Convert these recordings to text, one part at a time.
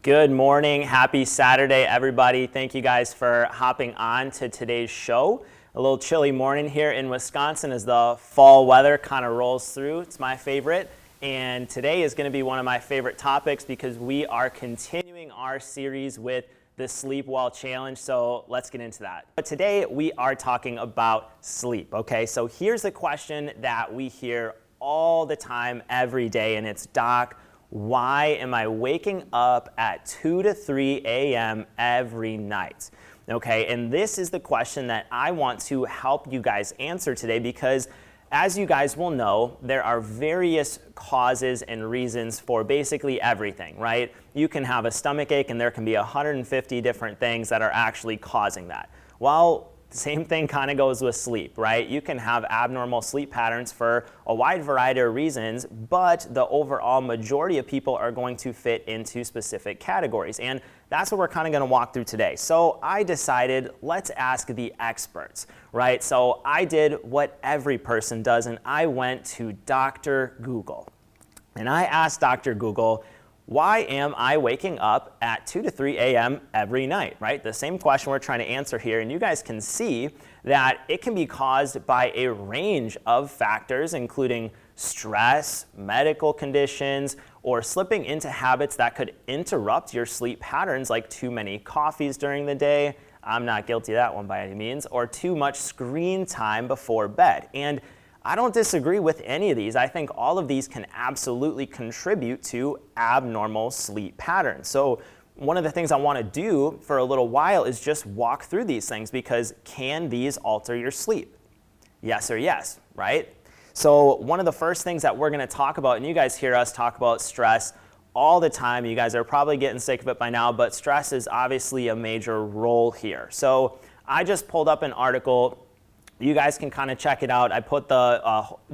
Good morning. Happy Saturday, everybody. Thank you guys for hopping on to today's show. A little chilly morning here in Wisconsin as the fall weather kind of rolls through. It's my favorite. And today is going to be one of my favorite topics because we are continuing our series with the Sleep Well Challenge. So let's get into that. But today we are talking about sleep. Okay, so here's the question that we hear all the time, every day, and it's, Doc, why am I waking up at 2 to 3 a.m. every night? Okay, and this is the question that I want to help you guys answer today because as you guys will know, there are various causes and reasons for basically everything, right? You can have a stomach ache and there can be 150 different things that are actually causing that. Well, same thing kind of goes with sleep, right? You can have abnormal sleep patterns for a wide variety of reasons, but the overall majority of people are going to fit into specific categories. And that's what we're kind of going to walk through today. So I decided, let's ask the experts, right? So I did what every person does, and I went to Dr. Google. And I asked Dr. Google, why am I waking up at 2 to 3 a.m. every night, right? The same question we're trying to answer here, and you guys can see that it can be caused by a range of factors, including stress, medical conditions, or slipping into habits that could interrupt your sleep patterns, like too many coffees during the day. I'm not guilty of that one by any means, or too much screen time before bed. And I don't disagree with any of these. I think all of these can absolutely contribute to abnormal sleep patterns. So one of the things I want to do for a little while is just walk through these things because can these alter your sleep? Yes or yes, right? So one of the first things that we're going to talk about, and you guys hear us talk about stress all the time. You guys are probably getting sick of it by now, but stress is obviously a major role here. So I just pulled up an article. You guys can kind of check it out. I put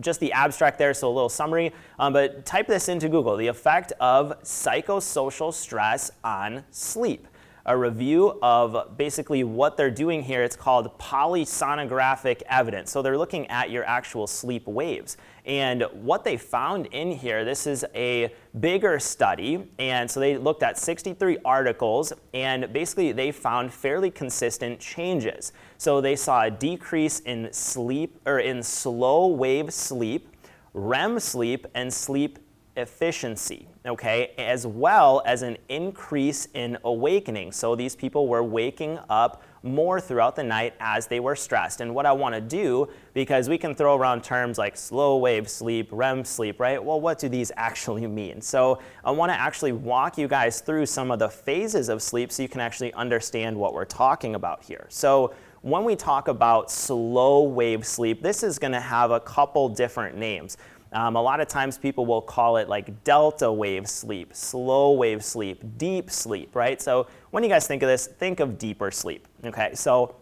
just the abstract there, so a little summary. But type this into Google, the effect of psychosocial stress on sleep. A review of basically what they're doing here. It's called polysomnographic evidence. So they're looking at your actual sleep waves. And what they found in here, this is a bigger study. And so they looked at 63 articles and basically they found fairly consistent changes. So they saw a decrease in sleep or in slow wave sleep, REM sleep, and sleep efficiency, okay, as well as an increase in awakening. So these people were waking up more throughout the night as they were stressed. And what I want to do, because we can throw around terms like slow wave sleep, REM sleep, right? Well, what do these actually mean? So I want to actually walk you guys through some of the phases of sleep so you can actually understand what we're talking about here. So when we talk about slow wave sleep, this is going to have a couple different names. A lot of times people will call it like delta wave sleep, slow wave sleep, deep sleep, right? So when you guys think of this, think of deeper sleep, okay? So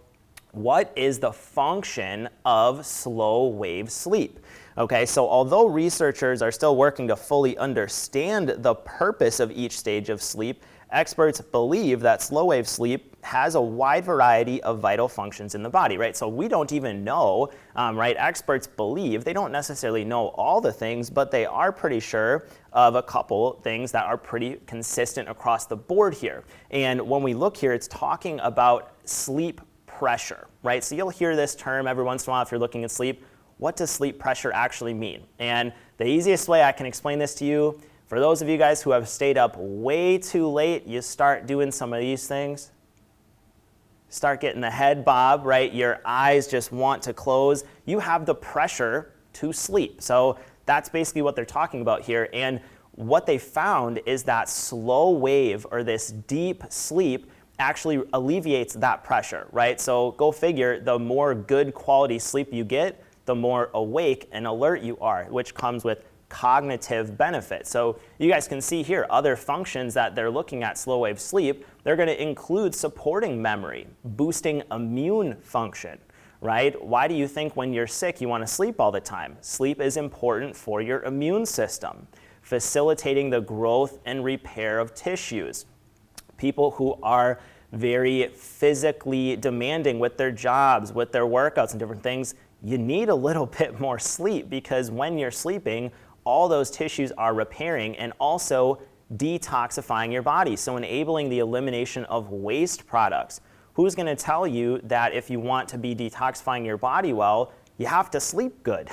what is the function of slow wave sleep? Okay, so although researchers are still working to fully understand the purpose of each stage of sleep, experts believe that slow wave sleep has a wide variety of vital functions in the body, right? So we don't even know, right? Experts believe, they don't necessarily know all the things, but they are pretty sure of a couple things that are pretty consistent across the board here. And when we look here, it's talking about sleep pressure, right? So you'll hear this term every once in a while if you're looking at sleep. What does sleep pressure actually mean? And the easiest way I can explain this to you, for those of you guys who have stayed up way too late, you start doing some of these things. Start getting the head bob, right? Your eyes just want to close. You have the pressure to sleep. So that's basically what they're talking about here. And what they found is that slow wave or this deep sleep actually alleviates that pressure, right? So go figure, the more good quality sleep you get, the more awake and alert you are, which comes with cognitive benefits. So you guys can see here other functions that they're looking at slow wave sleep. They're going to include supporting memory, boosting immune function, right? Why do you think when you're sick you want to sleep all the time? Sleep is important for your immune system, facilitating the growth and repair of tissues. People who are very physically demanding with their jobs, with their workouts and different things, you need a little bit more sleep because when you're sleeping, all those tissues are repairing and also detoxifying your body, so enabling the elimination of waste products. Who's going to tell you that if you want to be detoxifying your body well, you have to sleep good?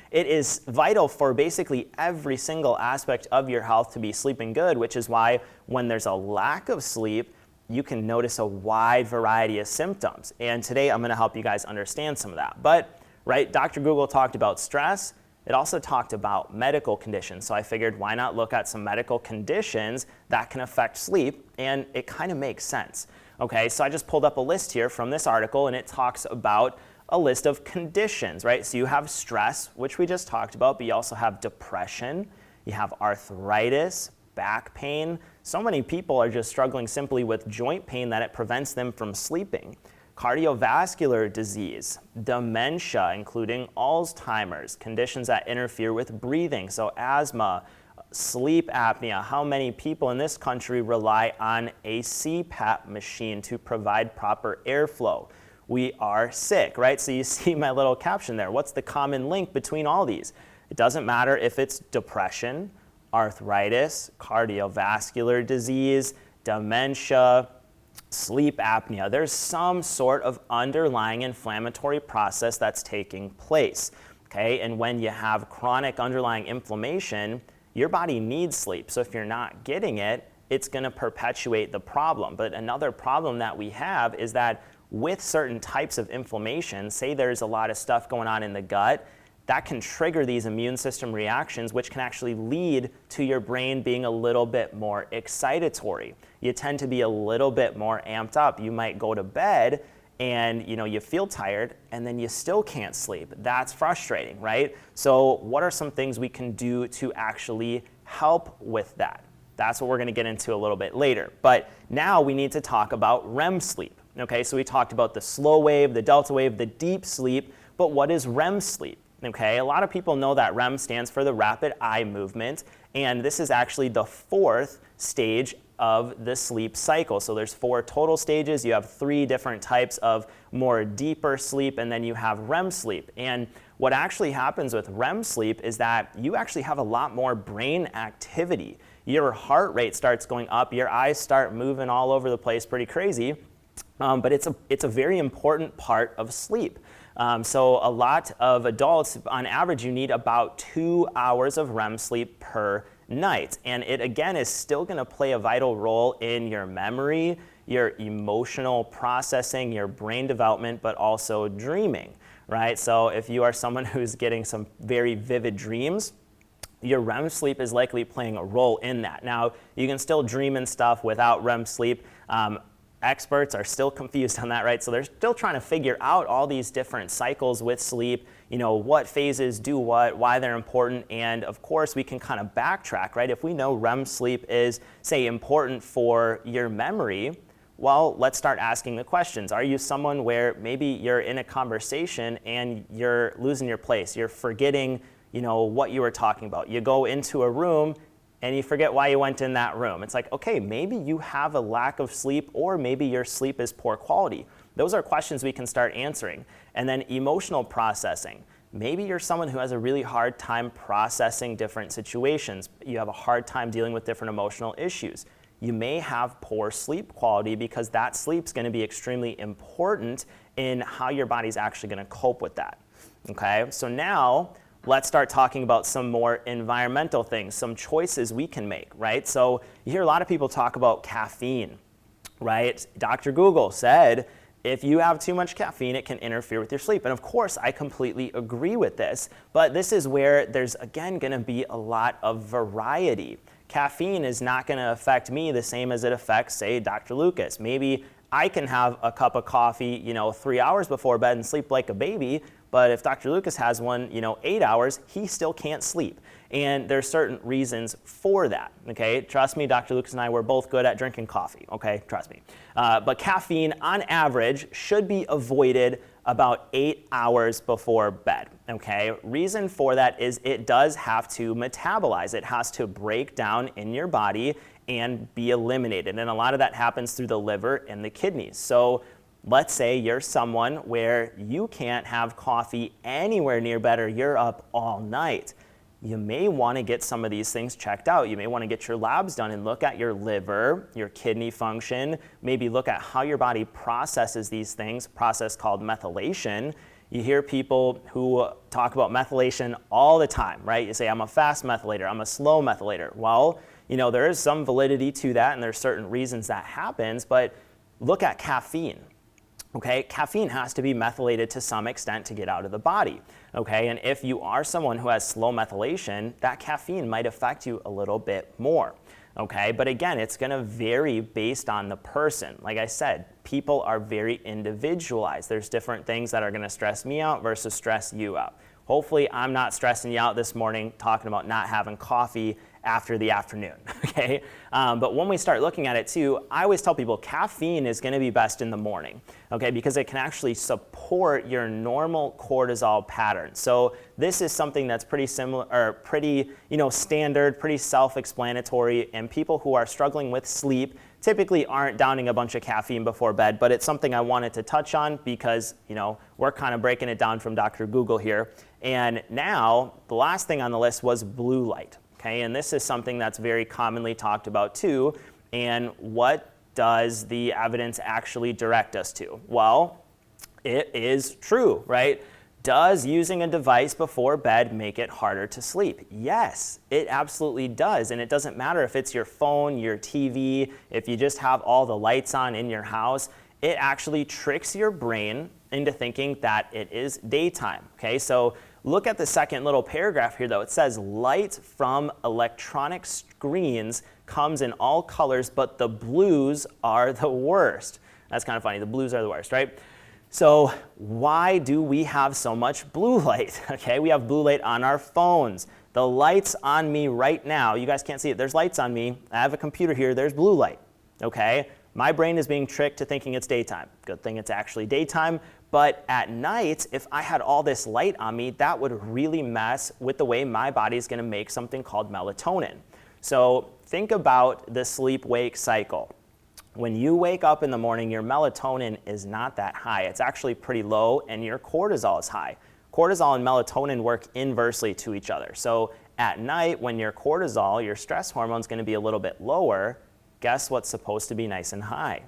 It is vital for basically every single aspect of your health to be sleeping good, which is why when there's a lack of sleep, you can notice a wide variety of symptoms. And today I'm going to help you guys understand some of that. But, right, Dr. Google talked about stress. It also talked about medical conditions. So I figured, why not look at some medical conditions that can affect sleep? And it kind of makes sense. Okay, so I just pulled up a list here from this article, and it talks about a list of conditions, right? So you have stress, which we just talked about, but you also have depression, you have arthritis, back pain. So many people are just struggling simply with joint pain that it prevents them from sleeping. Cardiovascular disease, dementia, including Alzheimer's, conditions that interfere with breathing, so asthma, sleep apnea. How many people in this country rely on a CPAP machine to provide proper airflow? We are sick, right? So you see my little caption there. What's the common link between all these? It doesn't matter if it's depression, arthritis, cardiovascular disease, dementia, sleep apnea. There's some sort of underlying inflammatory process that's taking place, okay? And when you have chronic underlying inflammation, your body needs sleep. So if you're not getting it, it's going to perpetuate the problem. But another problem that we have is that with certain types of inflammation, say there's a lot of stuff going on in the gut, that can trigger these immune system reactions, which can actually lead to your brain being a little bit more excitatory. You tend to be a little bit more amped up. You might go to bed and you feel tired and then you still can't sleep. That's frustrating, right? So what are some things we can do to actually help with that? That's what we're going to get into a little bit later. But now we need to talk about REM sleep. Okay, so we talked about the slow wave, the delta wave, the deep sleep, but what is REM sleep? Okay, a lot of people know that REM stands for the rapid eye movement, and this is actually the fourth stage of the sleep cycle. So there's 4 total stages. You have 3 different types of more deeper sleep, and then you have REM sleep. And what actually happens with REM sleep is that you actually have a lot more brain activity. Your heart rate starts going up, your eyes start moving all over the place, pretty crazy. But it's a very important part of sleep. So a lot of adults, on average, you need about 2 hours of REM sleep per night. And it, again, is still going to play a vital role in your memory, your emotional processing, your brain development, but also dreaming, right? So if you are someone who's getting some very vivid dreams, your REM sleep is likely playing a role in that. Now, you can still dream and stuff without REM sleep. Experts are still confused on that, right? So they're still trying to figure out all these different cycles with sleep, what phases do what, why they're important, and of course we can kind of backtrack, right? If we know REM sleep is, say, important for your memory, well, let's start asking the questions. Are you someone where maybe you're in a conversation and you're losing your place, you're forgetting, what you were talking about? You go into a room and you forget why you went in that room. It's like, okay, maybe you have a lack of sleep, or maybe your sleep is poor quality. Those are questions we can start answering. And then emotional processing. Maybe you're someone who has a really hard time processing different situations. You have a hard time dealing with different emotional issues. You may have poor sleep quality because that sleep's going to be extremely important in how your body's actually going to cope with that. Okay, so now let's start talking about some more environmental things, some choices we can make, right? So you hear a lot of people talk about caffeine, right? Dr. Google said, if you have too much caffeine, it can interfere with your sleep. And of course, I completely agree with this, but this is where there's, again, going to be a lot of variety. Caffeine is not going to affect me the same as it affects, say, Dr. Lucas. Maybe I can have a cup of coffee, 3 hours before bed and sleep like a baby, but if Dr. Lucas has one, 8 hours, he still can't sleep. And there's certain reasons for that, okay? Trust me, Dr. Lucas and I, we're both good at drinking coffee, okay? Trust me. But caffeine, on average, should be avoided about 8 hours before bed, okay? Reason for that is it does have to metabolize. It has to break down in your body and be eliminated. And a lot of that happens through the liver and the kidneys. So let's say you're someone where you can't have coffee anywhere near bed, or you're up all night. you may want to get some of these things checked out. You may want to get your labs done and look at your liver, your kidney function, maybe look at how your body processes these things, a process called methylation. You hear people who talk about methylation all the time, right? You say, I'm a fast methylator, I'm a slow methylator. Well, there is some validity to that, and there's certain reasons that happens, but look at caffeine. Okay, caffeine has to be methylated to some extent to get out of the body. Okay, and if you are someone who has slow methylation, that caffeine might affect you a little bit more. Okay, but again, it's going to vary based on the person. Like I said, people are very individualized. There's different things that are going to stress me out versus stress you out. Hopefully, I'm not stressing you out this morning talking about not having coffee after the afternoon, okay? But when we start looking at it too, I always tell people caffeine is gonna be best in the morning, okay? Because it can actually support your normal cortisol pattern. So this is something that's pretty similar, or pretty, standard, pretty self-explanatory, and people who are struggling with sleep typically aren't downing a bunch of caffeine before bed, but it's something I wanted to touch on because, we're kind of breaking it down from Dr. Google here. And now, the last thing on the list was blue light. Okay, and this is something that's very commonly talked about too. And what does the evidence actually direct us to? Well, it is true, right? Does using a device before bed make it harder to sleep? Yes, it absolutely does. And it doesn't matter if it's your phone, your TV, if you just have all the lights on in your house, it actually tricks your brain into thinking that it is daytime. Okay, so look at the second little paragraph here though. It says light from electronic screens comes in all colors, but the blues are the worst. That's kind of funny. The blues are the worst, right? So why do we have so much blue light? Okay, we have blue light on our phones. The lights on me right now, you guys can't see it. There's lights on me. I have a computer here. There's blue light. Okay, my brain is being tricked to thinking it's daytime. Good thing it's actually daytime. But at night, if I had all this light on me, that would really mess with the way my body is going to make something called melatonin. So think about the sleep-wake cycle. When you wake up in the morning, your melatonin is not that high. It's actually pretty low, and your cortisol is high. Cortisol and melatonin work inversely to each other. So at night, when your cortisol, your stress hormone, is going to be a little bit lower, guess what's supposed to be nice and high?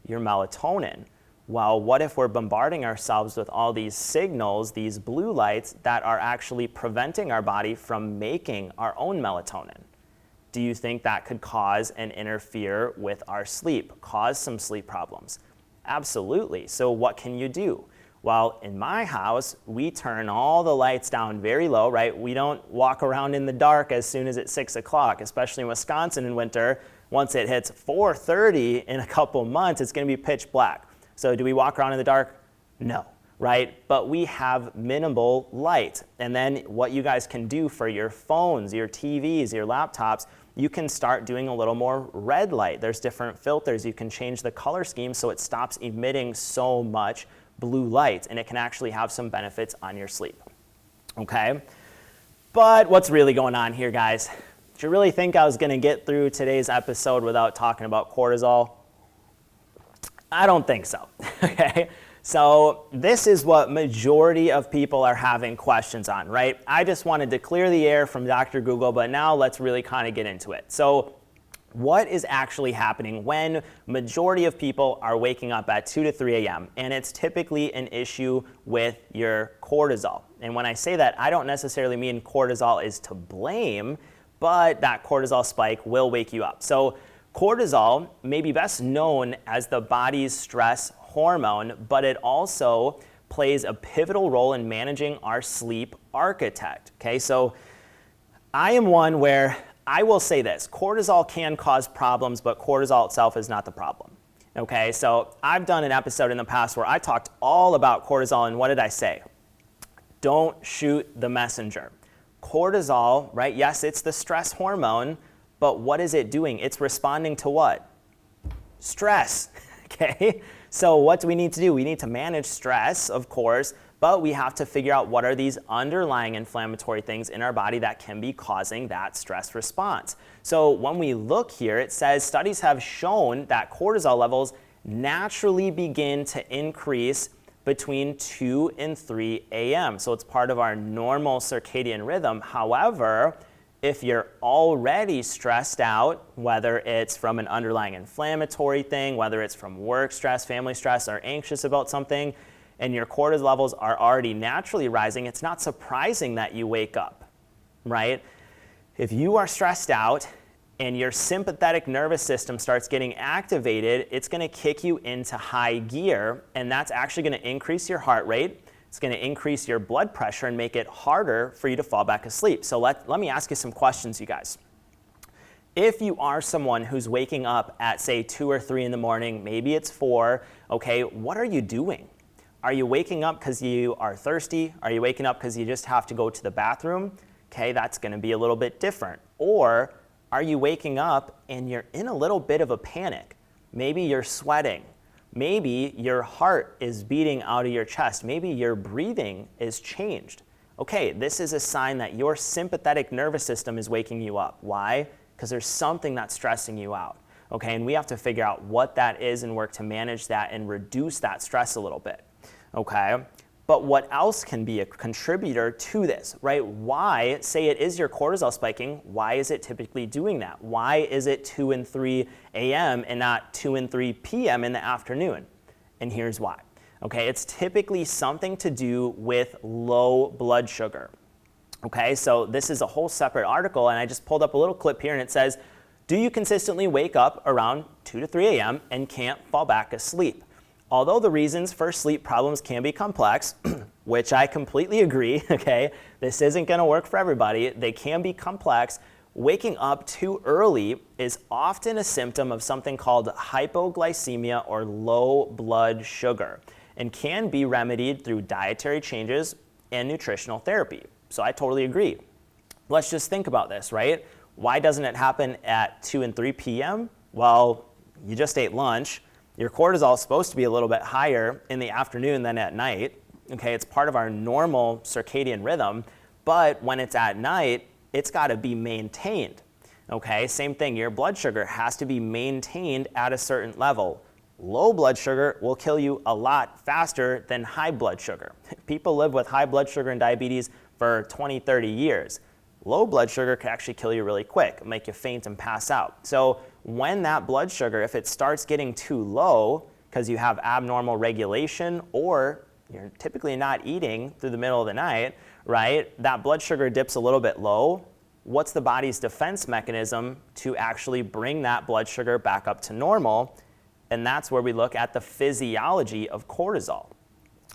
Your melatonin. Well, what if we're bombarding ourselves with all these signals, these blue lights, that are actually preventing our body from making our own melatonin? Do you think that could cause and interfere with our sleep, cause some sleep problems? Absolutely. So what can you do? Well, in my house, we turn all the lights down very low, right? We don't walk around in the dark as soon as it's 6 o'clock, especially in Wisconsin in winter. Once it hits 4:30 in a couple months, it's going to be pitch black. So do we walk around in the dark? No, right? But we have minimal light. And then what you guys can do for your phones, your TVs, your laptops, you can start doing a little more red light. There's different filters. You can change the color scheme so it stops emitting so much blue light, and it can actually have some benefits on your sleep. Okay? But what's really going on here, guys? Did you really think I was going to get through today's episode without talking about cortisol? I don't think so, okay? So this is what majority of people are having questions on, right? I just wanted to clear the air from Dr. Google, but now let's really kind of get into it. So what is actually happening when majority of people are waking up at 2 to 3 a.m. and it's typically an issue with your cortisol? And when I say that, I don't necessarily mean cortisol is to blame, but that cortisol spike will wake you up. So cortisol may be best known as the body's stress hormone, but it also plays a pivotal role in managing our sleep architect. Okay, so I am one where I will say this: cortisol can cause problems, but cortisol itself is not the problem. Okay, so I've done an episode in the past where I talked all about cortisol, and what did I say? Don't shoot the messenger. Cortisol, right? Yes, it's the stress hormone. But what is it doing? It's responding to what? Stress, okay? So what do we need to do? We need to manage stress, of course, but we have to figure out what are these underlying inflammatory things in our body that can be causing that stress response. So when we look here, it says studies have shown that cortisol levels naturally begin to increase between 2 and 3 a.m. So it's part of our normal circadian rhythm. However, if you're already stressed out, whether it's from an underlying inflammatory thing, whether it's from work stress, family stress, or anxious about something, and your cortisol levels are already naturally rising, it's not surprising that you wake up, right? If you are stressed out and your sympathetic nervous system starts getting activated, it's going to kick you into high gear, and that's actually going to increase your heart rate. It's going to increase your blood pressure and make it harder for you to fall back asleep. So let me ask you some questions, you guys. If you are someone who's waking up at, say, 2 or 3 in the morning, maybe it's 4, okay, what are you doing? Are you waking up because you are thirsty? Are you waking up because you just have to go to the bathroom? Okay, that's going to be a little bit different. Or are you waking up and you're in a little bit of a panic? Maybe you're sweating. Maybe your heart is beating out of your chest. Maybe your breathing is changed. Okay, this is a sign that your sympathetic nervous system is waking you up. Why? Because there's something that's stressing you out. Okay, and we have to figure out what that is and work to manage that and reduce that stress a little bit. Okay, but what else can be a contributor to this, right? Why, say it is your cortisol spiking, why is it typically doing that? Why is it 2 and 3 a.m. and not 2 and 3 p.m. in the afternoon? And here's why. Okay, it's typically something to do with low blood sugar. Okay, so this is a whole separate article, and I just pulled up a little clip here, and it says, do you consistently wake up around 2 to 3 a.m. and can't fall back asleep? Although the reasons for sleep problems can be complex, which I completely agree, okay, this isn't going to work for everybody, they can be complex, waking up too early is often a symptom of something called hypoglycemia or low blood sugar, and can be remedied through dietary changes and nutritional therapy. So I totally agree. Let's just think about this, right? Why doesn't it happen at 2 and 3 p.m.? Well, you just ate lunch. Your cortisol is supposed to be a little bit higher in the afternoon than at night. Okay, it's part of our normal circadian rhythm, but when it's at night, it's got to be maintained. Okay, same thing, your blood sugar has to be maintained at a certain level. Low blood sugar will kill you a lot faster than high blood sugar. People live with high blood sugar and diabetes for 20, 30 years. Low blood sugar can actually kill you really quick, make you faint and pass out. So when that blood sugar, if it starts getting too low because you have abnormal regulation or you're typically not eating through the middle of the night, right, that blood sugar dips a little bit low. What's the body's defense mechanism to actually bring that blood sugar back up to normal? And that's where we look at the physiology of cortisol.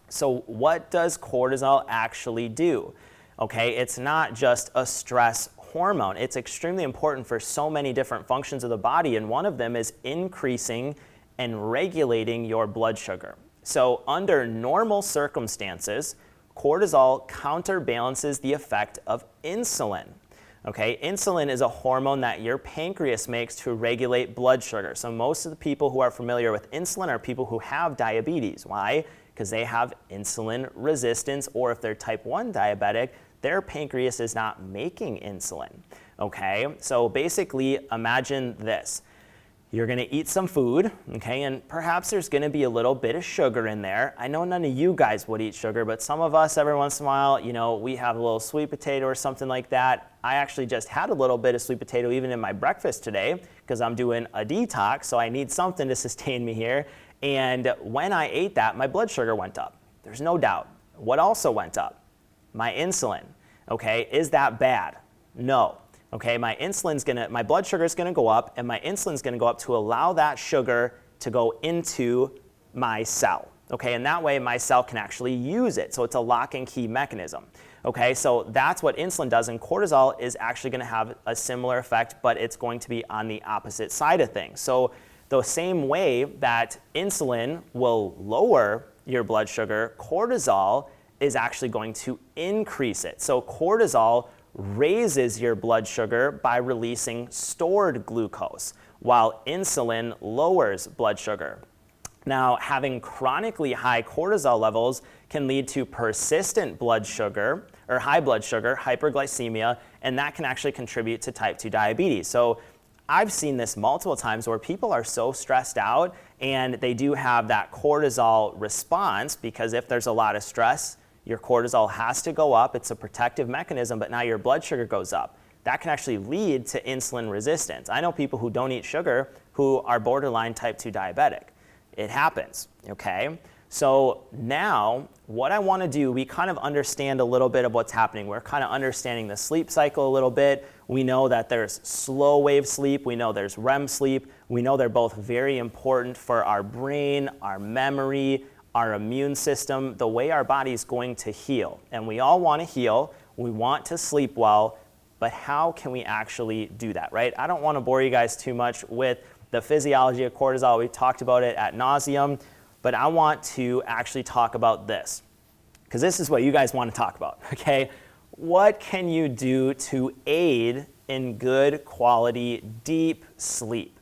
So what does cortisol actually do? Okay, it's not just a stress hormone. It's extremely important for so many different functions of the body, and one of them is increasing and regulating your blood sugar. So under normal circumstances, cortisol counterbalances the effect of insulin. Okay, insulin is a hormone that your pancreas makes to regulate blood sugar. So most of the people who are familiar with insulin are people who have diabetes. Why? Because they have insulin resistance, or if they're type 1 diabetic, their pancreas is not making insulin. Okay, so basically imagine this. You're going to eat some food, okay, and perhaps there's going to be a little bit of sugar in there. I know none of you guys would eat sugar, but some of us every once in a while, you know, we have a little sweet potato or something like that. I actually just had a little bit of sweet potato even in my breakfast today because I'm doing a detox, so I need something to sustain me here. And when I ate that, my blood sugar went up. There's no doubt. What also went up? My insulin. Okay, is that bad? No. Okay, my blood sugar is gonna go up, and my insulin is gonna go up to allow that sugar to go into my cell. Okay, and that way my cell can actually use it. So it's a lock and key mechanism. Okay, so that's what insulin does, and cortisol is actually gonna have a similar effect, but it's going to be on the opposite side of things. So the same way that insulin will lower your blood sugar, cortisol is actually going to increase it. So cortisol raises your blood sugar by releasing stored glucose, while insulin lowers blood sugar. Now, having chronically high cortisol levels can lead to persistent blood sugar, or high blood sugar, hyperglycemia, and that can actually contribute to type 2 diabetes. So I've seen this multiple times where people are so stressed out and they do have that cortisol response, because if there's a lot of stress, your cortisol has to go up. It's a protective mechanism, but now your blood sugar goes up. That can actually lead to insulin resistance. I know people who don't eat sugar who are borderline type 2 diabetic. It happens, okay? So now what I want to do, we kind of understand a little bit of what's happening. We're kind of understanding the sleep cycle a little bit. We know that there's slow wave sleep. We know there's REM sleep. We know they're both very important for our brain, our memory, our immune system, the way our body's going to heal. And we all want to heal. We want to sleep well, but how can we actually do that, right? I don't want to bore you guys too much with the physiology of cortisol. We talked about it ad nauseum. But I want to actually talk about this, because this is what you guys want to talk about, okay? What can you do to aid in good quality deep sleep?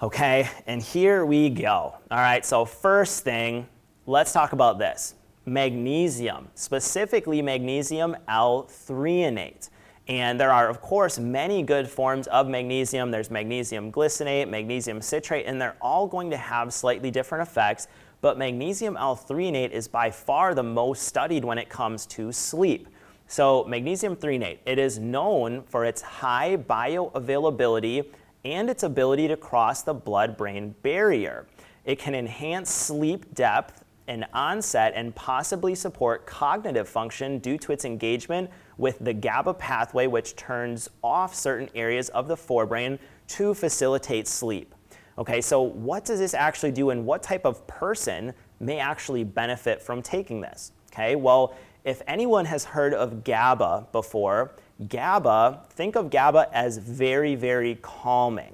Okay, and here we go. All right, so first thing, let's talk about this. Magnesium, specifically magnesium L-threonate. And there are, of course, many good forms of magnesium. There's magnesium glycinate, magnesium citrate, and they're all going to have slightly different effects. But magnesium L-threonate is by far the most studied when it comes to sleep. So magnesium threonate, it is known for its high bioavailability and its ability to cross the blood-brain barrier. It can enhance sleep depth and onset and possibly support cognitive function due to its engagement with the GABA pathway, which turns off certain areas of the forebrain to facilitate sleep. Okay, so what does this actually do, and what type of person may actually benefit from taking this? Okay, well, if anyone has heard of GABA before, think of GABA as very, very calming.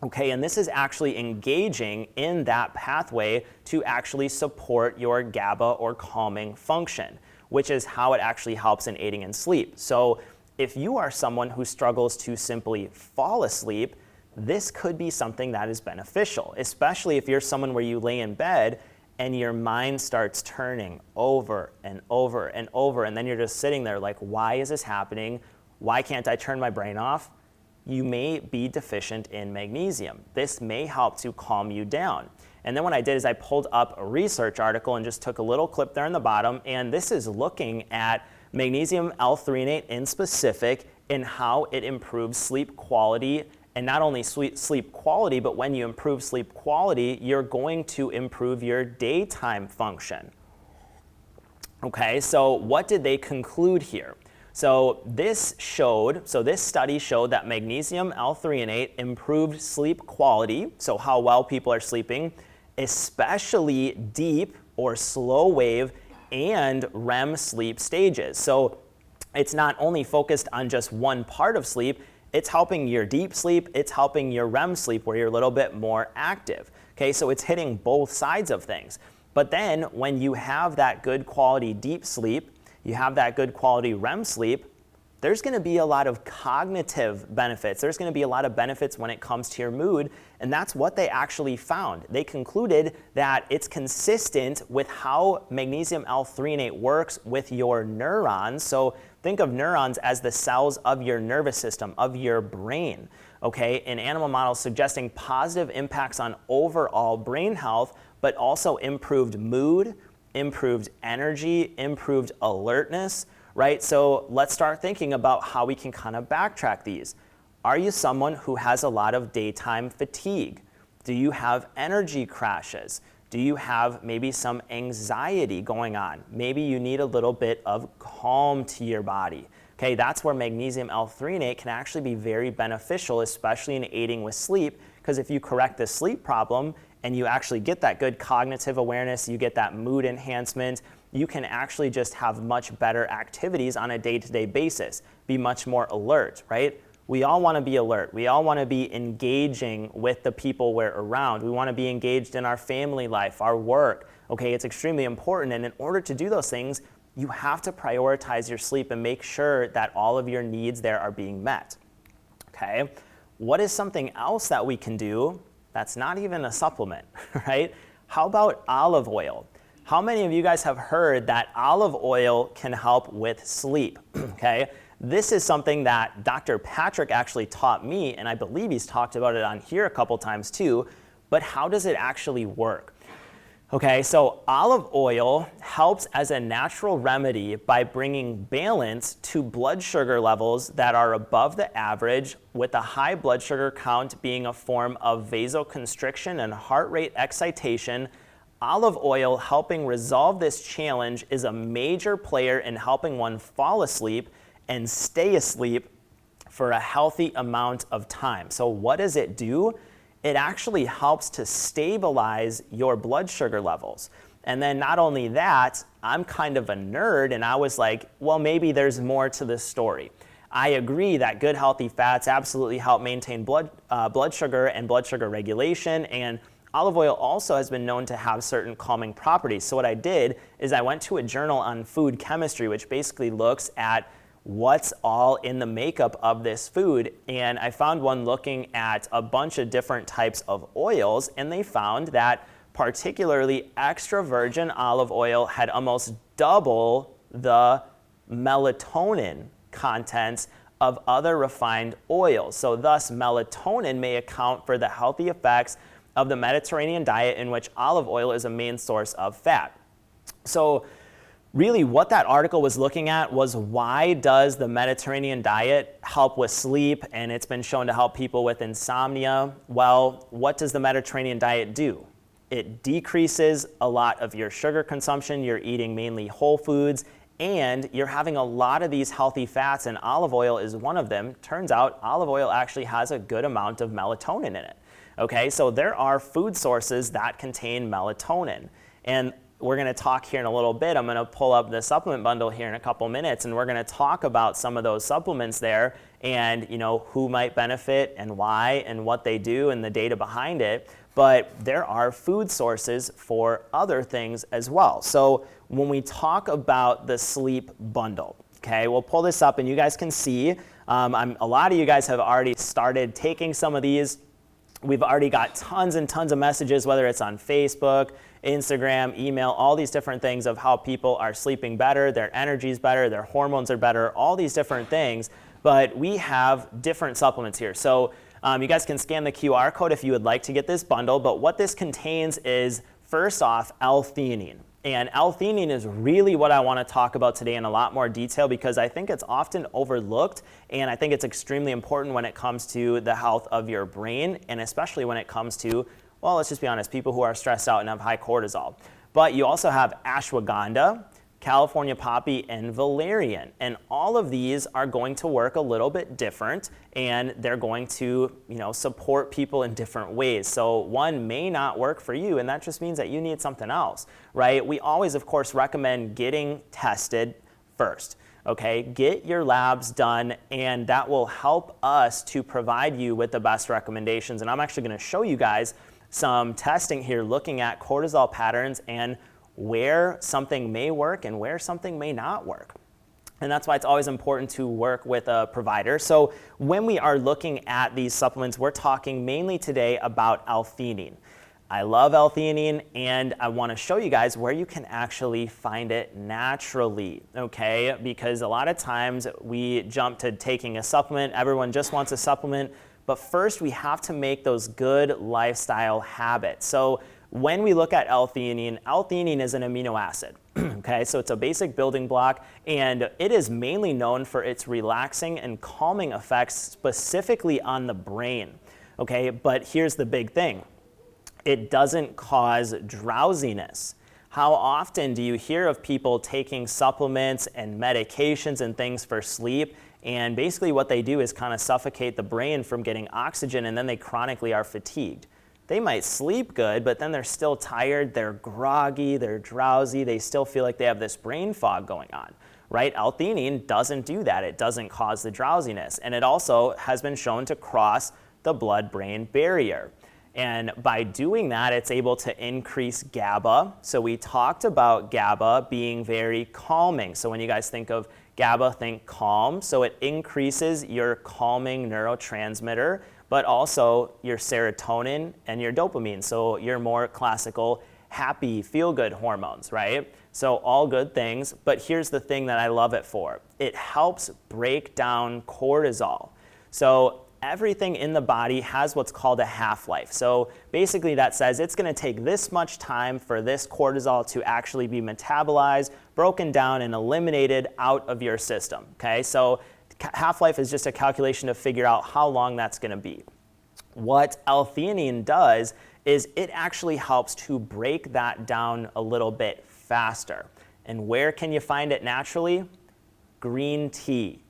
Okay, and this is actually engaging in that pathway to actually support your GABA or calming function, which is how it actually helps in aiding in sleep. So if you are someone who struggles to simply fall asleep, this could be something that is beneficial, especially if you're someone where you lay in bed and your mind starts turning over and over and over, and then you're just sitting there like, why is this happening? Why can't I turn my brain off? You may be deficient in magnesium. This may help to calm you down. And then what I did is I pulled up a research article and just took a little clip there in the bottom, and this is looking at magnesium L-threonate in specific and how it improves sleep quality. And not only sleep quality, but when you improve sleep quality, you're going to improve your daytime function. Okay, so what did they conclude here? So this study showed that magnesium L-threonate improved sleep quality, so how well people are sleeping, especially deep or slow wave and REM sleep stages. So it's not only focused on just one part of sleep, it's helping your deep sleep, it's helping your REM sleep where you're a little bit more active. Okay, so it's hitting both sides of things. But then when you have that good quality deep sleep, you have that good quality REM sleep, there's going to be a lot of cognitive benefits. There's going to be a lot of benefits when it comes to your mood, and that's what they actually found. They concluded that it's consistent with how magnesium L-threonate works with your neurons. So think of neurons as the cells of your nervous system, of your brain, okay? In animal models suggesting positive impacts on overall brain health, but also improved mood, improved energy, improved alertness, right? So let's start thinking about how we can kind of backtrack these. Are you someone who has a lot of daytime fatigue? Do you have energy crashes? Do you have maybe some anxiety going on? Maybe you need a little bit of calm to your body. Okay, that's where magnesium L-threonate can actually be very beneficial, especially in aiding with sleep, because if you correct the sleep problem and you actually get that good cognitive awareness, you get that mood enhancement, you can actually just have much better activities on a day-to-day basis, be much more alert, right? We all want to be alert. We all want to be engaging with the people we're around. We want to be engaged in our family life, our work. Okay, it's extremely important, and in order to do those things, you have to prioritize your sleep and make sure that all of your needs there are being met. Okay, what is something else that we can do that's not even a supplement, right? How about olive oil? How many of you guys have heard that olive oil can help with sleep? Okay, this is something that Dr. Patrick actually taught me, and I believe he's talked about it on here a couple times too, but how does it actually work? Okay, so olive oil helps as a natural remedy by bringing balance to blood sugar levels that are above the average, with a high blood sugar count being a form of vasoconstriction and heart rate excitation. Olive oil helping resolve this challenge is a major player in helping one fall asleep and stay asleep for a healthy amount of time. So what does it do? It actually helps to stabilize your blood sugar levels. And then not only that, I'm kind of a nerd, and I was like, well, maybe there's more to this story. I agree that good healthy fats absolutely help maintain blood sugar and blood sugar regulation, and olive oil also has been known to have certain calming properties. So what I did is I went to a journal on food chemistry, which basically looks at what's all in the makeup of this food, and I found one looking at a bunch of different types of oils, and they found that particularly extra virgin olive oil had almost double the melatonin content of other refined oils. So thus melatonin may account for the healthy effects of the Mediterranean diet, in which olive oil is a main source of fat. So really what that article was looking at was, why does the Mediterranean diet help with sleep, and it's been shown to help people with insomnia? Well, what does the Mediterranean diet do? It decreases a lot of your sugar consumption, you're eating mainly whole foods, and you're having a lot of these healthy fats, and olive oil is one of them. Turns out olive oil actually has a good amount of melatonin in it. Okay, so there are food sources that contain melatonin, and we're going to talk here in a little bit. I'm going to pull up the supplement bundle here in a couple minutes, and we're going to talk about some of those supplements there, and who might benefit and why and what they do and the data behind it. But there are food sources for other things as well. So when we talk about the sleep bundle, okay, we'll pull this up and you guys can see, a lot of you guys have already started taking some of these. We've already got tons and tons of messages, whether it's on Facebook, Instagram, email, all these different things of how people are sleeping better, their energy's better, their hormones are better, all these different things. But we have different supplements here. So you guys can scan the QR code if you would like to get this bundle. But what this contains is, first off, L-theanine. And L-theanine is really what I want to talk about today in a lot more detail, because I think it's often overlooked, and I think it's extremely important when it comes to the health of your brain, and especially when it comes to, well, let's just be honest, people who are stressed out and have high cortisol. But you also have ashwagandha, California poppy, and valerian. And all of these are going to work a little bit different, and they're going to, support people in different ways. So one may not work for you, and that just means that you need something else, right? We always, of course, recommend getting tested first. Okay, get your labs done, and that will help us to provide you with the best recommendations. And I'm actually going to show you guys some testing here looking at cortisol patterns and where something may work and where something may not work. And that's why it's always important to work with a provider. So when we are looking at these supplements, we're talking mainly today about L-theanine. I love L-theanine, and I want to show you guys where you can actually find it naturally, okay? Because a lot of times we jump to taking a supplement. Everyone just wants a supplement. But first, we have to make those good lifestyle habits. So when we look at L-theanine is an amino acid. Okay, so it's a basic building block, and it is mainly known for its relaxing and calming effects specifically on the brain. Okay, but here's the big thing. It doesn't cause drowsiness. How often do you hear of people taking supplements and medications and things for sleep, and basically what they do is kind of suffocate the brain from getting oxygen, and then they chronically are fatigued? They might sleep good, but then they're still tired, they're groggy, they're drowsy, they still feel like they have this brain fog going on, right? L-theanine doesn't do that. It doesn't cause the drowsiness. And it also has been shown to cross the blood-brain barrier. And by doing that, it's able to increase GABA. So we talked about GABA being very calming. So when you guys think of GABA, think calm. So it increases your calming neurotransmitter, but also your serotonin and your dopamine, so your more classical happy, feel-good hormones, right? So all good things, but here's the thing that I love it for. It helps break down cortisol. So everything in the body has what's called a half-life. So basically that says it's going to take this much time for this cortisol to actually be metabolized, broken down, and eliminated out of your system. Okay, so half-life is just a calculation to figure out how long that's going to be. What L-theanine does is it actually helps to break that down a little bit faster. And where can you find it naturally? Green tea.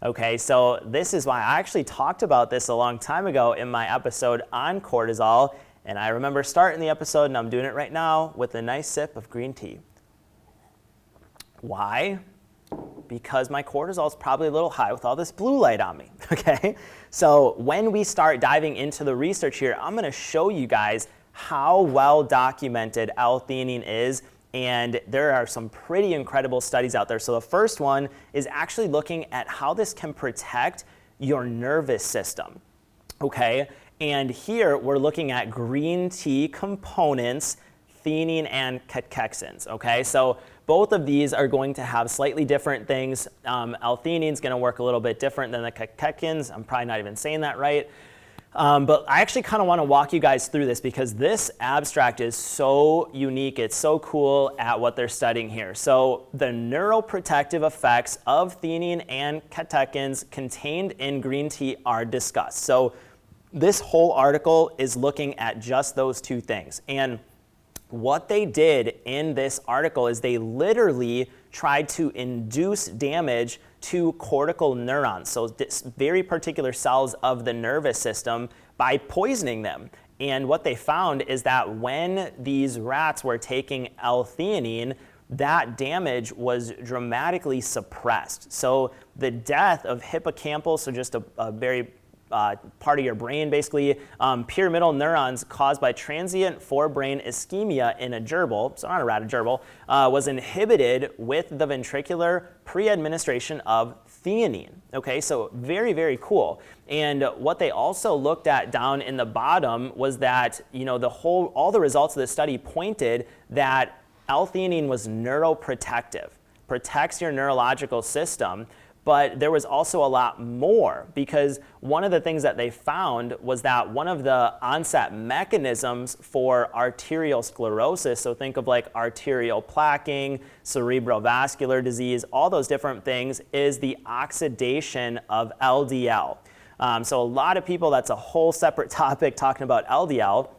Okay, so this is why I actually talked about this a long time ago in my episode on cortisol, and I remember starting the episode, and I'm doing it right now with a nice sip of green tea. Why? Because my cortisol is probably a little high with all this blue light on me, okay? So when we start diving into the research here, I'm gonna show you guys how well documented L-theanine is, and there are some pretty incredible studies out there. So the first one is actually looking at how this can protect your nervous system, okay? And here we're looking at green tea components, theanine and catechins, okay? So both of these are going to have slightly different things. L-theanine is going to work a little bit different than the catechins. I'm probably not even saying that right. But I actually kind of want to walk you guys through this because this abstract is so unique. It's so cool at what they're studying here. So the neuroprotective effects of theanine and catechins contained in green tea are discussed. So this whole article is looking at just those two things. And what they did in this article is they literally tried to induce damage to cortical neurons, so this very particular cells of the nervous system, by poisoning them. And what they found is that when these rats were taking L-theanine, that damage was dramatically suppressed. So the death of hippocampal, so just a very part of your brain, basically, pyramidal neurons caused by transient forebrain ischemia in a gerbil, so not a rat, a gerbil, was inhibited with the ventricular pre-administration of theanine. Okay, so very, very cool. And what they also looked at down in the bottom was that, you know, all the results of the study pointed that L-theanine was neuroprotective, protects your neurological system. But there was also a lot more, because one of the things that they found was that one of the onset mechanisms for arterial sclerosis, so think of like arterial plaquing, cerebrovascular disease, all those different things, is the oxidation of LDL. So a lot of people, that's a whole separate topic talking about LDL,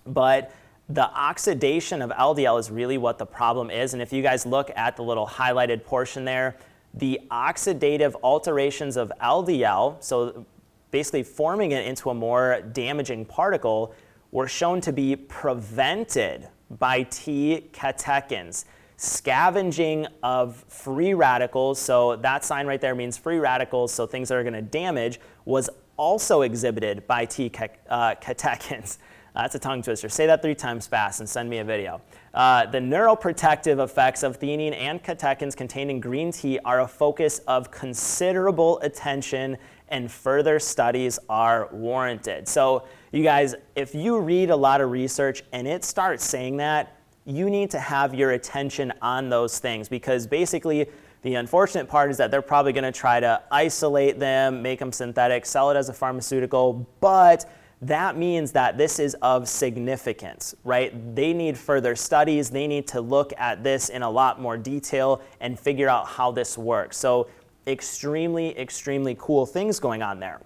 but the oxidation of LDL is really what the problem is. And if you guys look at the little highlighted portion there, the oxidative alterations of LDL, so basically forming it into a more damaging particle, were shown to be prevented by T catechins. Scavenging of free radicals, so that sign right there means free radicals, so things that are going to damage, was also exhibited by T catechins. That's a tongue twister. Say that 3 times fast and send me a video. The neuroprotective effects of theanine and catechins contained in green tea are a focus of considerable attention, and further studies are warranted. So you guys, if you read a lot of research and it starts saying that, you need to have your attention on those things, because basically the unfortunate part is that they're probably going to try to isolate them, make them synthetic, sell it as a pharmaceutical, but that means that this is of significance, right? They need further studies. They need to look at this in a lot more detail and figure out how this works. So extremely, extremely cool things going on there.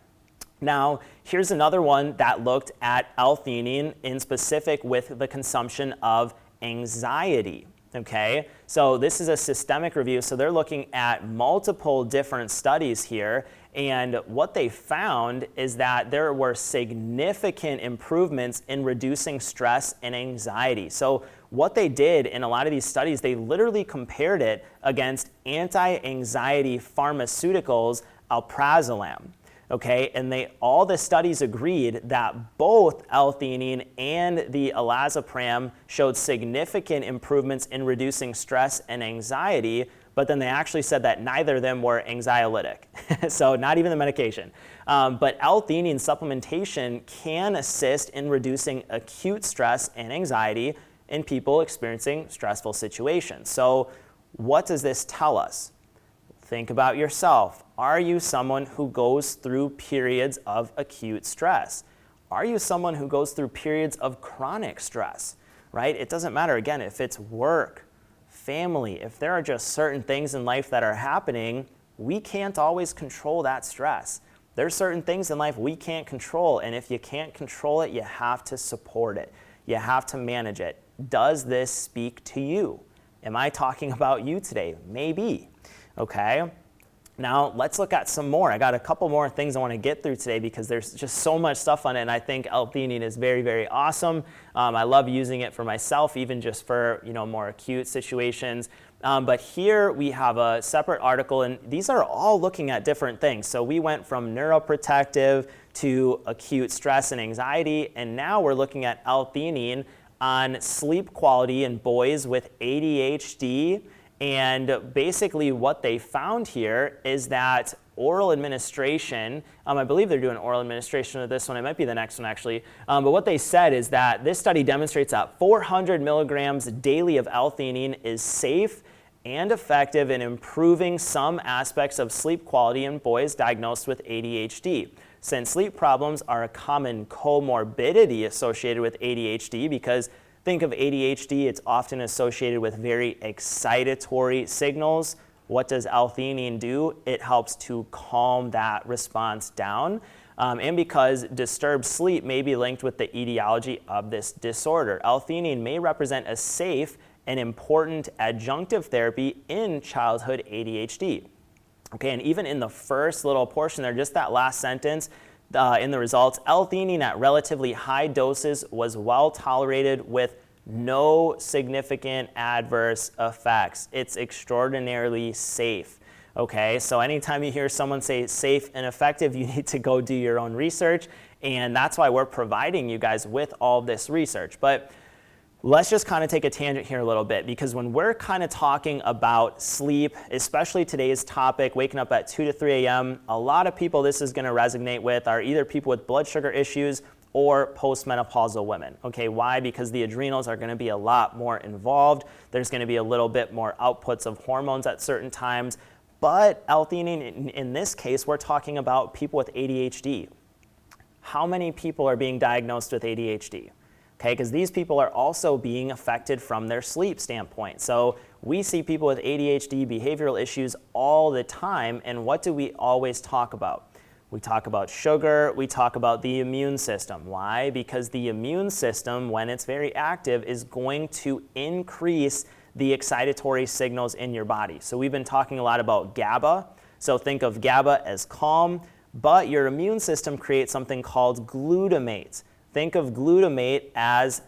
Now, here's another one that looked at L-theanine in specific with the consumption of anxiety. Okay, so this is a systemic review, so they're looking at multiple different studies here, and what they found is that there were significant improvements in reducing stress and anxiety. So what they did in a lot of these studies, they literally compared it against anti-anxiety pharmaceuticals, alprazolam. Okay, and all the studies agreed that both L-theanine and the alazapram showed significant improvements in reducing stress and anxiety, but then they actually said that neither of them were anxiolytic, so not even the medication. But L-theanine supplementation can assist in reducing acute stress and anxiety, in people experiencing stressful situations. So what does this tell us? Think about yourself. Are you someone who goes through periods of acute stress? Are you someone who goes through periods of chronic stress, right? It doesn't matter, again, if it's work, family, if there are just certain things in life that are happening, we can't always control that stress. There's certain things in life we can't control, and if you can't control it, you have to support it. You have to manage it. Does this speak to you? Am I talking about you today? Maybe. Okay, now let's look at some more. I got a couple more things I want to get through today because there's just so much stuff on it, and I think L-theanine is very, very awesome. I love using it for myself, even just for more acute situations. But here we have a separate article, and these are all looking at different things. So we went from neuroprotective to acute stress and anxiety, and now we're looking at L-theanine on sleep quality in boys with ADHD. And basically what they found here is that oral administration, I believe they're doing oral administration of this one, it might be the next one actually, but what they said is that this study demonstrates that 400 milligrams daily of L-theanine is safe and effective in improving some aspects of sleep quality in boys diagnosed with ADHD. Since sleep problems are a common comorbidity associated with ADHD, because think of ADHD, it's often associated with very excitatory signals. What does L-theanine do? It helps to calm that response down. And because disturbed sleep may be linked with the etiology of this disorder, L-theanine may represent a safe and important adjunctive therapy in childhood ADHD. Okay, and even in the first little portion there, just that last sentence, in the results, L-theanine at relatively high doses was well tolerated with no significant adverse effects. It's extraordinarily safe. Okay, so anytime you hear someone say safe and effective, you need to go do your own research, and that's why we're providing you guys with all this research. But let's just kind of take a tangent here a little bit, because when we're kind of talking about sleep, especially today's topic, waking up at 2 to 3 a.m., a lot of people this is going to resonate with are either people with blood sugar issues or postmenopausal women. Okay, why? Because the adrenals are going to be a lot more involved. There's going to be a little bit more outputs of hormones at certain times. But L-theanine, in this case, we're talking about people with ADHD. How many people are being diagnosed with ADHD? Okay, because these people are also being affected from their sleep standpoint. So we see people with ADHD behavioral issues all the time, and what do we always talk about? We talk about sugar, we talk about the immune system. Why? Because the immune system, when it's very active, is going to increase the excitatory signals in your body. So we've been talking a lot about GABA. So think of GABA as calm, but your immune system creates something called glutamate. Think of glutamate as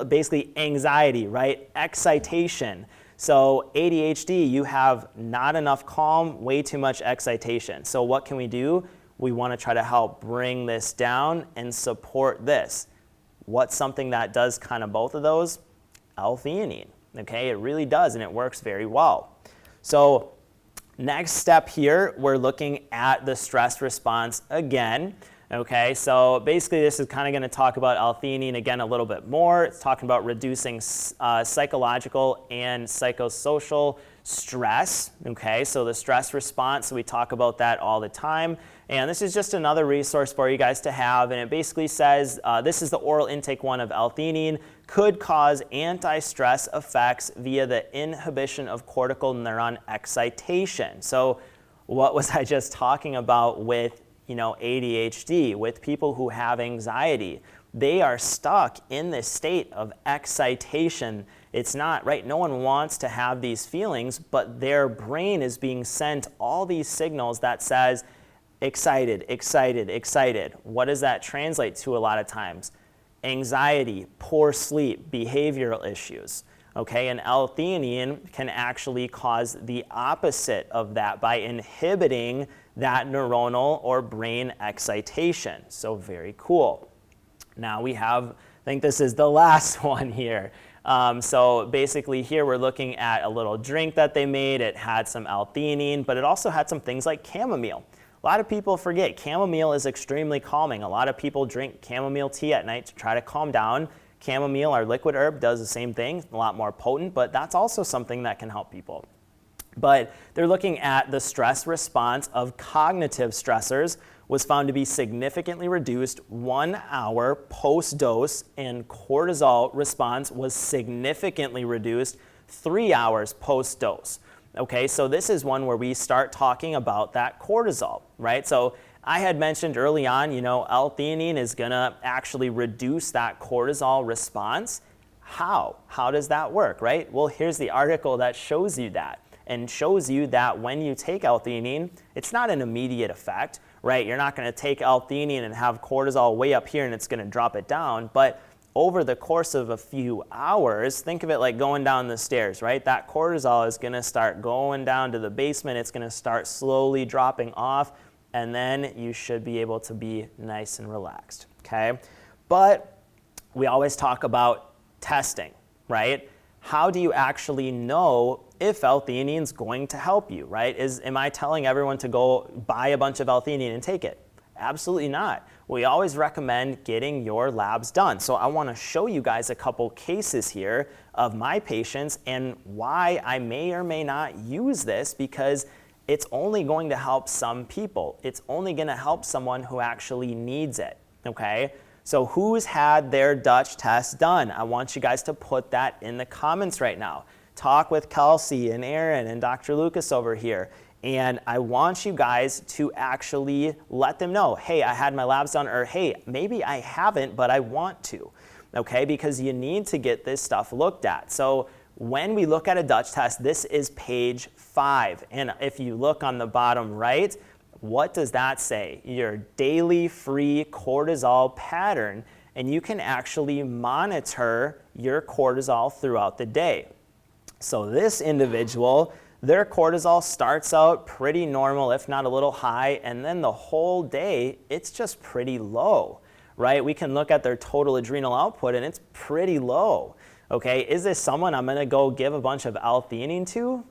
basically anxiety, right? Excitation. So ADHD, you have not enough calm, way too much excitation. So what can we do? We want to try to help bring this down and support this. What's something that does kind of both of those? L-theanine. Okay, it really does, and it works very well. So next step here, we're looking at the stress response again. Okay, so basically this is kind of going to talk about L-theanine again a little bit more. It's talking about reducing psychological and psychosocial stress. Okay, so the stress response, we talk about that all the time. And this is just another resource for you guys to have. And it basically says, this is the oral intake one of L-theanine, could cause anti-stress effects via the inhibition of cortical neuron excitation. So what was I just talking about with ADHD, with people who have anxiety? They are stuck in this state of excitation. It's not, right? No one wants to have these feelings, but their brain is being sent all these signals that says, excited, excited, excited. What does that translate to a lot of times? Anxiety, poor sleep, behavioral issues. Okay, and L-theanine can actually cause the opposite of that by inhibiting that neuronal or brain excitation. So very cool. Now we have, I think this is the last one here. So basically here we're looking at a little drink that they made. It had some L-theanine, but it also had some things like chamomile. A lot of people forget chamomile is extremely calming. A lot of people drink chamomile tea at night to try to calm down. Chamomile, our liquid herb, does the same thing, a lot more potent, but that's also something that can help people. But they're looking at the stress response of cognitive stressors was found to be significantly reduced 1 hour post-dose, and cortisol response was significantly reduced 3 hours post-dose. Okay, so this is one where we start talking about that cortisol, right? So I had mentioned early on, L-theanine is gonna actually reduce that cortisol response. How? How does that work, right? Well, here's the article that shows you that, and shows you that when you take L-theanine, it's not an immediate effect, right? You're not gonna take L-theanine and have cortisol way up here and it's gonna drop it down, but over the course of a few hours, think of it like going down the stairs, right? That cortisol is gonna start going down to the basement, it's gonna start slowly dropping off, and then you should be able to be nice and relaxed, okay? But we always talk about testing, right? How do you actually know if L-theanine is going to help you, right? Am I telling everyone to go buy a bunch of L-theanine and take it? Absolutely not. We always recommend getting your labs done. So I want to show you guys a couple cases here of my patients and why I may or may not use this, because it's only going to help some people. It's only going to help someone who actually needs it, okay? So who's had their Dutch test done? I want you guys to put that in the comments right now. Talk with Kelsey and Aaron and Dr. Lucas over here. And I want you guys to actually let them know, hey, I had my labs done, or hey, maybe I haven't, but I want to, okay? Because you need to get this stuff looked at. So when we look at a Dutch test, this is page 5. And if you look on the bottom right, what does that say? Your daily free cortisol pattern. And you can actually monitor your cortisol throughout the day. So this individual, their cortisol starts out pretty normal, if not a little high, and then the whole day, it's just pretty low, right? We can look at their total adrenal output and it's pretty low. Okay, is this someone I'm gonna go give a bunch of L-theanine to?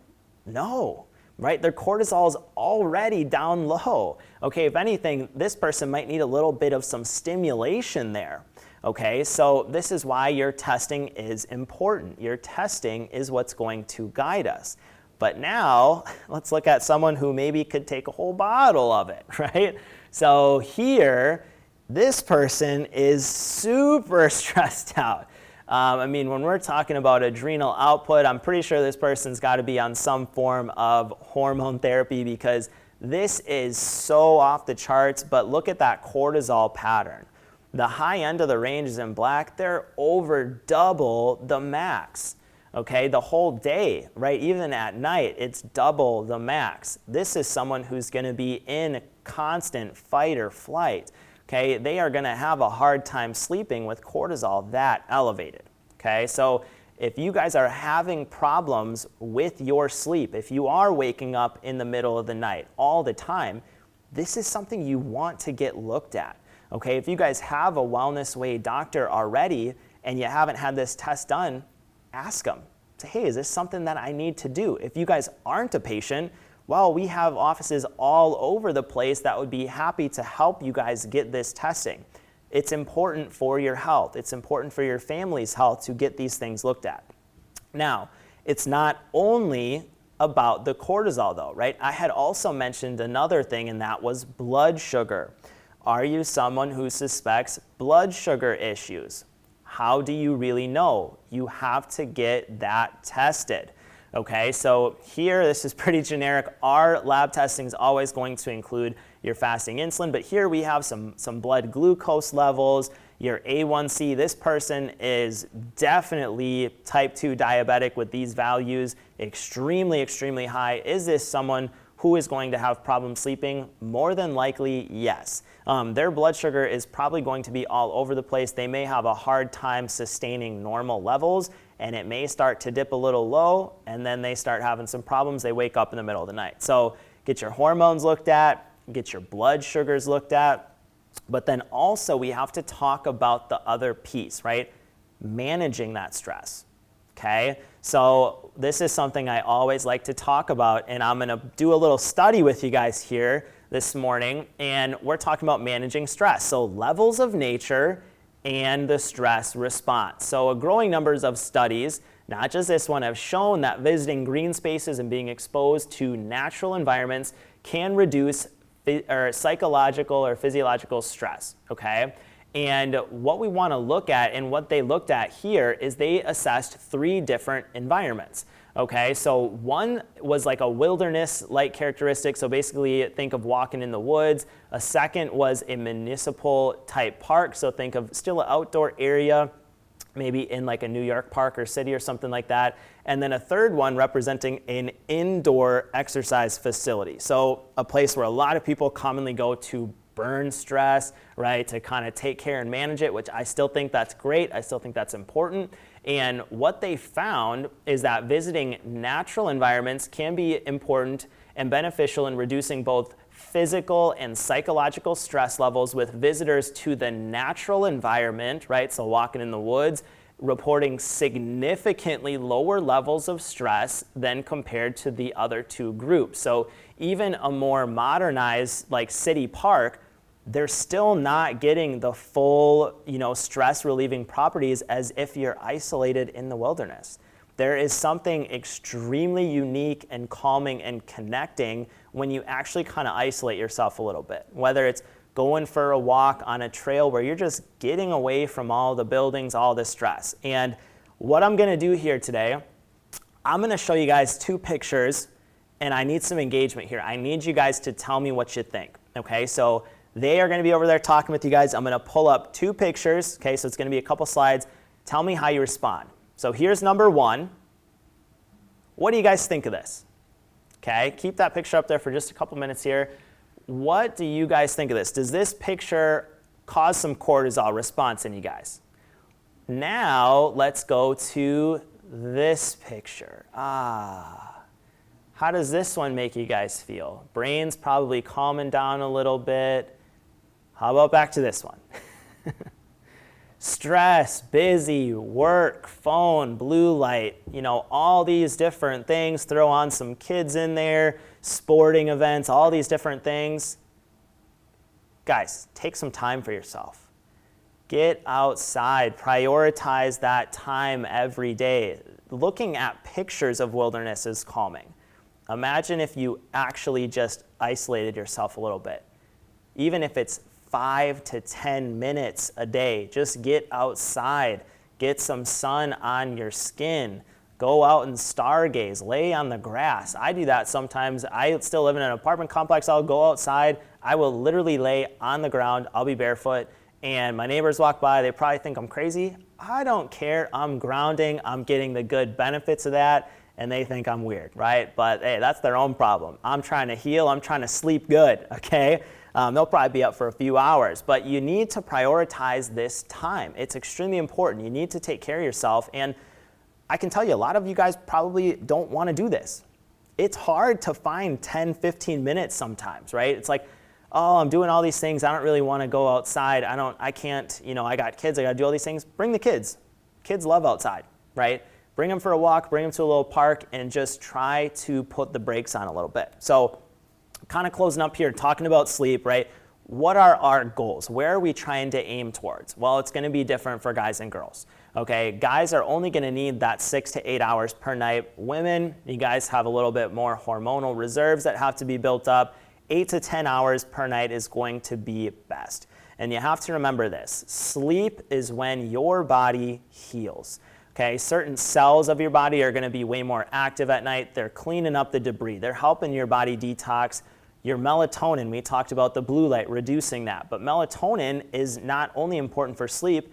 No, right? Their cortisol is already down low. Okay, if anything, this person might need a little bit of some stimulation there. Okay, so this is why your testing is important. Your testing is what's going to guide us. But now, let's look at someone who maybe could take a whole bottle of it, right? So here, this person is super stressed out. When we're talking about adrenal output, I'm pretty sure this person's got to be on some form of hormone therapy, because this is so off the charts. But look at that cortisol pattern. The high end of the range is in black. They're over double the max. Okay, the whole day, right? Even at night, it's double the max. This is someone who's going to be in constant fight or flight. Okay, they are going to have a hard time sleeping with cortisol that elevated. Okay, so if you guys are having problems with your sleep, if you are waking up in the middle of the night all the time, this is something you want to get looked at. Okay, if you guys have a Wellness Way doctor already and you haven't had this test done, ask them. Say, hey, is this something that I need to do? If you guys aren't a patient, well, we have offices all over the place that would be happy to help you guys get this testing. It's important for your health. It's important for your family's health to get these things looked at. Now, it's not only about the cortisol though, right? I had also mentioned another thing, and that was blood sugar. Are you someone who suspects blood sugar issues? How do you really know? You have to get that tested. Okay, so here, this is pretty generic. Our lab testing is always going to include your fasting insulin, but here we have some blood glucose levels, your A1C. This person is definitely type 2 diabetic with these values, extremely, extremely high. Is this someone who is going to have problems sleeping? More than likely, yes. Their blood sugar is probably going to be all over the place. They may have a hard time sustaining normal levels, and it may start to dip a little low, and then they start having some problems. They wake up in the middle of the night. So get your hormones looked at, get your blood sugars looked at, but then also we have to talk about the other piece, right? Managing that stress. Okay, so this is something I always like to talk about, and I'm going to do a little study with you guys here this morning, and we're talking about managing stress. So levels of nature and the stress response. So a growing numbers of studies, not just this one, have shown that visiting green spaces and being exposed to natural environments can reduce psychological or physiological stress, okay? And what we want to look at, and what they looked at here, is they assessed 3 different environments. Okay, so one was like a wilderness-like characteristic, so basically think of walking in the woods. A second was a municipal type park, so think of still an outdoor area, maybe in like a New York park or city or something like that. And then a third one representing an indoor exercise facility. So a place where a lot of people commonly go to burn stress, right, to kind of take care and manage it, which I still think that's great. I still think that's important. And what they found is that visiting natural environments can be important and beneficial in reducing both physical and psychological stress levels with visitors to the natural environment, right, so walking in the woods, reporting significantly lower levels of stress than compared to the other 2 groups. So even a more modernized like city park, they're still not getting the full, stress relieving properties as if you're isolated in the wilderness. There is something extremely unique and calming and connecting when you actually kind of isolate yourself a little bit, whether it's going for a walk on a trail where you're just getting away from all the buildings, all the stress. And what I'm going to do here today, I'm going to show you guys 2 pictures, and I need some engagement here. I need you guys to tell me what you think, okay? So they are going to be over there talking with you guys. I'm going to pull up 2 pictures, okay? So it's going to be a couple slides. Tell me how you respond. So here's number 1. What do you guys think of this? Okay, keep that picture up there for just a couple minutes here. What do you guys think of this? Does this picture cause some cortisol response in you guys? Now, let's go to this picture. How does this one make you guys feel? Brain's probably calming down a little bit. How about back to this one? Stress, busy, work, phone, blue light, all these different things. Throw on some kids in there, sporting events, all these different things. Guys, take some time for yourself. Get outside. Prioritize that time every day. Looking at pictures of wilderness is calming. Imagine if you actually just isolated yourself a little bit. Even if it's 5 to 10 minutes a day, just get outside, get some sun on your skin, go out and stargaze, lay on the grass. I do that sometimes. I still live in an apartment complex. I'll go outside. I will literally lay on the ground. I'll be barefoot, and my neighbors walk by. They probably think I'm crazy. I don't care. I'm grounding. I'm getting the good benefits of that, and they think I'm weird, right? But hey, that's their own problem. I'm trying to heal. I'm trying to sleep good, okay? They'll probably be up for a few hours, but you need to prioritize this time. It's extremely important. You need to take care of yourself, and I can tell you a lot of you guys probably don't want to do this. It's hard to find 10, 15 minutes sometimes, right? It's like, oh, I'm doing all these things. I don't really want to go outside. I can't, I got kids. I got to do all these things. Bring the kids. Kids love outside, right? Bring them for a walk, bring them to a little park, and just try to put the brakes on a little bit. So kind of closing up here, talking about sleep, right? What are our goals? Where are we trying to aim towards? Well, it's going to be different for guys and girls. Okay, guys are only going to need that 6 to 8 hours per night. Women, you guys have a little bit more hormonal reserves that have to be built up. 8 to 10 hours per night is going to be best. And you have to remember this. Sleep is when your body heals. Okay, certain cells of your body are going to be way more active at night. They're cleaning up the debris. They're helping your body detox. Your melatonin, we talked about the blue light, reducing that. But melatonin is not only important for sleep,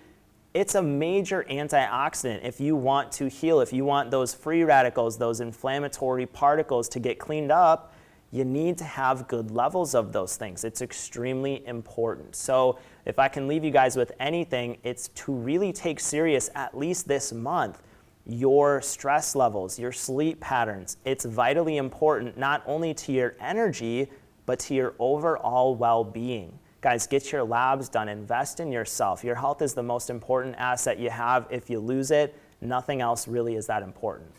it's a major antioxidant. If you want to heal, if you want those free radicals, those inflammatory particles to get cleaned up, you need to have good levels of those things. It's extremely important. So if I can leave you guys with anything, it's to really take serious, at least this month, your stress levels, your sleep patterns. It's vitally important not only to your energy, but to your overall well-being. Guys, get your labs done. Invest in yourself. Your health is the most important asset you have. If you lose it, nothing else really is that important.